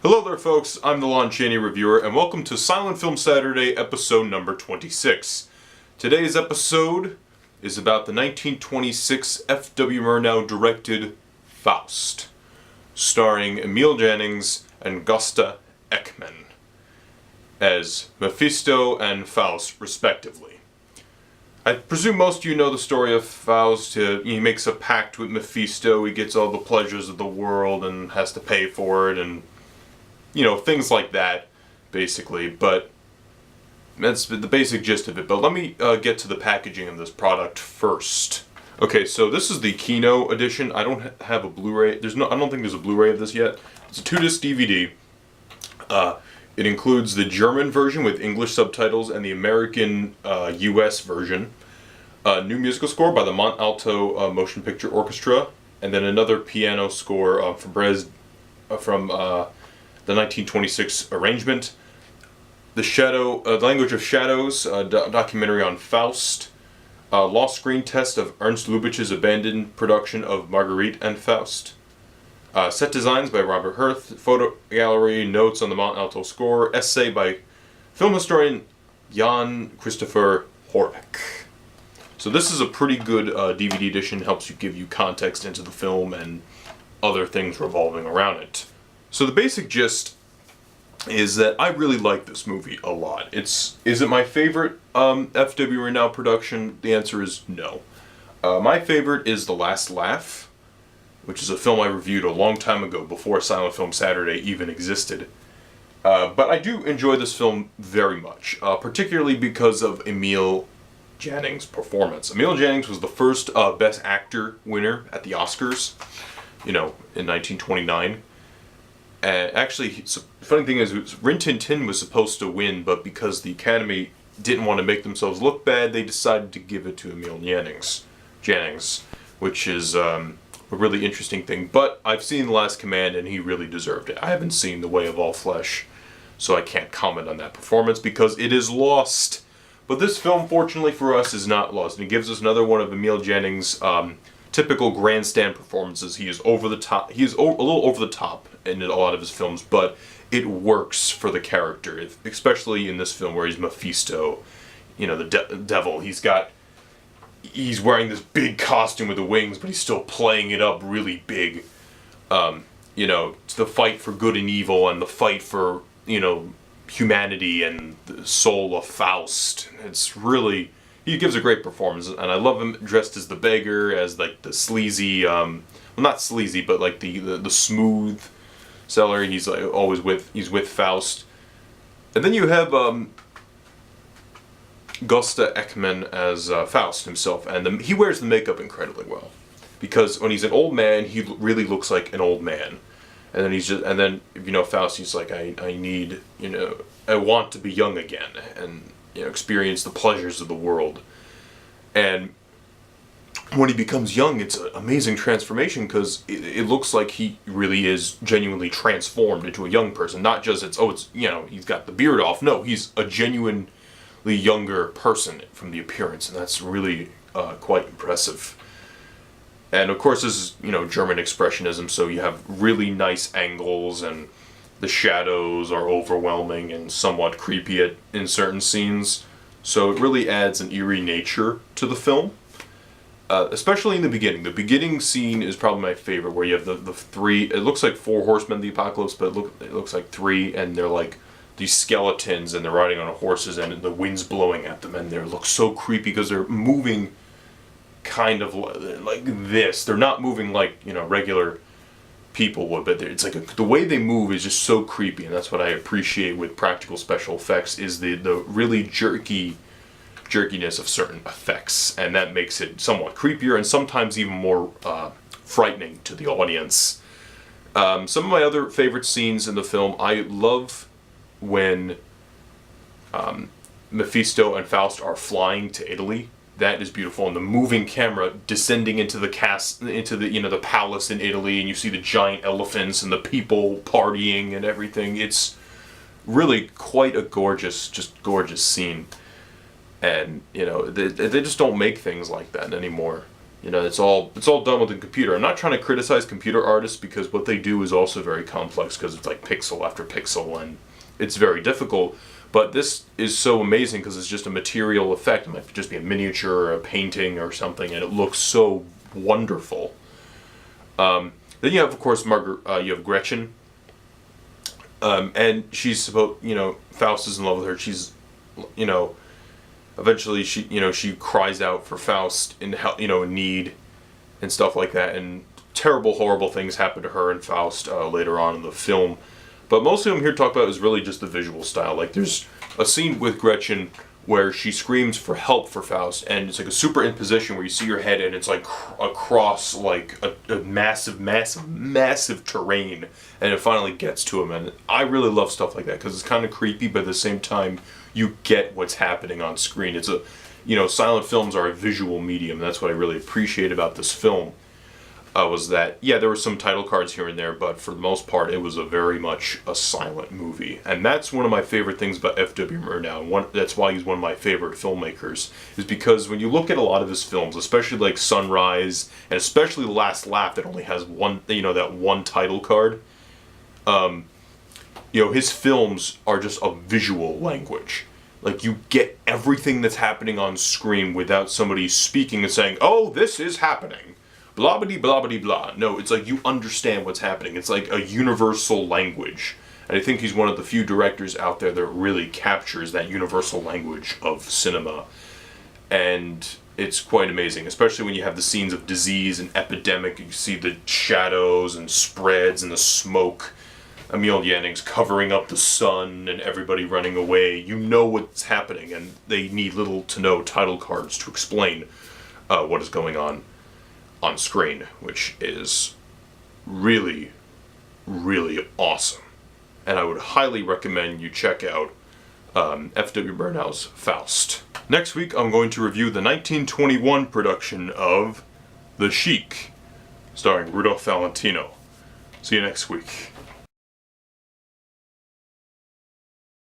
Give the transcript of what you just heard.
Hello there folks, I'm the Lon Chaney Reviewer, and welcome to Silent Film Saturday episode number 26. Today's episode is about the 1926 F.W. Murnau directed Faust, starring Emil Jannings and Gösta Ekman as Mephisto and Faust, respectively. I presume most of you know the story of Faust. He makes a pact with Mephisto, he gets all the pleasures of the world and has to pay for it, and things like that, basically, but that's the basic gist of it. But let me get to the packaging of this product first. Okay, so this is the Kino edition. I don't have a Blu-ray. I don't think there's a Blu-ray of this yet. It's a 2-disc DVD. It includes the German version with English subtitles and the American US version. New musical score by the Mont Alto Motion Picture Orchestra, and then another piano score from the 1926 arrangement. The Language of Shadows, documentary on Faust. Lost screen test of Ernst Lubitsch's abandoned production of Marguerite and Faust. Set designs by Robert Hirth. Photo gallery, notes on the Mont Alto score. Essay by film historian Jan Christopher Horbeck. So this is a pretty good DVD edition. Helps you give you context into the film and other things revolving around it. So the basic gist is that I really like this movie a lot. Is it my favorite F.W. Murnau production? The answer is no. My favorite is The Last Laugh, which is a film I reviewed a long time ago, before Silent Film Saturday even existed. But I do enjoy this film very much, particularly because of Emil Jannings' performance. Emil Jannings was the first Best Actor winner at the Oscars, in 1929. Actually, the funny thing is, Rin Tin Tin was supposed to win, but because the Academy didn't want to make themselves look bad, they decided to give it to Emil Jannings, which is a really interesting thing. But I've seen The Last Command, and he really deserved it. I haven't seen The Way of All Flesh, so I can't comment on that performance because it is lost. But this film, fortunately for us, is not lost, and it gives us another one of Emil Jannings' typical grandstand performances. He is over the top. He is a little over the top in a lot of his films, but it works for the character, especially in this film where he's Mephisto, the devil. He's wearing this big costume with the wings, but he's still playing it up really big. It's the fight for good and evil, and the fight for humanity and the soul of Faust. He gives a great performance, and I love him dressed as the beggar, as like the sleazy, well, not sleazy, but like the smooth seller. He's like he's with Faust. And then you have Gösta Ekman as Faust himself, and he wears the makeup incredibly well, because when he's an old man, he really looks like an old man. And then if you know Faust, he's like, I want to be young again, and experience the pleasures of the world. And when he becomes young, it's an amazing transformation, because it looks like he really is genuinely transformed into a young person. Not just he's got the beard off. No, he's a genuinely younger person from the appearance, and that's really quite impressive. And of course, this is German expressionism, so you have really nice angles, and the shadows are overwhelming and somewhat creepy in certain scenes. So it really adds an eerie nature to the film, especially in the beginning. The beginning scene is probably my favorite, where you have the three. It looks like 4 horsemen of the apocalypse, but it looks like 3, and they're like these skeletons, and they're riding on horses, and the wind's blowing at them, and they look so creepy because they're moving kind of like this. They're not moving like regular people would, but it's like the way they move is just so creepy, and that's what I appreciate with practical special effects, is the really jerkiness of certain effects, and that makes it somewhat creepier and sometimes even more frightening to the audience. Some of my other favorite scenes in the film, I love when Mephisto and Faust are flying to Italy. That is beautiful, and the moving camera descending into the the palace in Italy, and you see the giant elephants and the people partying and everything. It's really quite a gorgeous scene, and they just don't make things like that anymore. You know, it's all done with a computer. I'm not trying to criticize computer artists because what they do is also very complex because it's like pixel after pixel and it's very difficult. But this is so amazing because it's just a material effect. It might just be a miniature or a painting or something, and it looks so wonderful. Then you have, of course, you have Gretchen, and she's supposed, Faust is in love with her. She's, eventually she cries out for Faust in in need and stuff like that, and terrible, horrible things happen to her and Faust later on in the film. But mostly what I'm here to talk about is really just the visual style. Like, there's a scene with Gretchen where she screams for help for Faust, and it's like a superimposition where you see her head and it's like across like a massive, massive, massive terrain, and it finally gets to him. And I really love stuff like that because it's kind of creepy, but at the same time you get what's happening on screen. It's silent films are a visual medium. That's what I really appreciate about this film. Was that, yeah, there were some title cards here and there, but for the most part, it was very much a silent movie. And that's one of my favorite things about F.W. Murnau. That's why he's one of my favorite filmmakers, is because when you look at a lot of his films, especially like Sunrise, and especially The Last Laugh that only has one, that one title card, his films are just a visual language. Like, you get everything that's happening on screen without somebody speaking and saying, oh, this is happening. Blah blah blah blah blah. No, it's like you understand what's happening. It's like a universal language. And I think he's one of the few directors out there that really captures that universal language of cinema. And it's quite amazing, especially when you have the scenes of disease and epidemic. You see the shadows and spreads and the smoke. Emil Janning's covering up the sun and everybody running away. You know what's happening, and they need little to no title cards to explain what is going on screen, which is really, really awesome. And I would highly recommend you check out F.W. Murnau's Faust. Next week, I'm going to review the 1921 production of The Sheik, starring Rudolph Valentino. See you next week.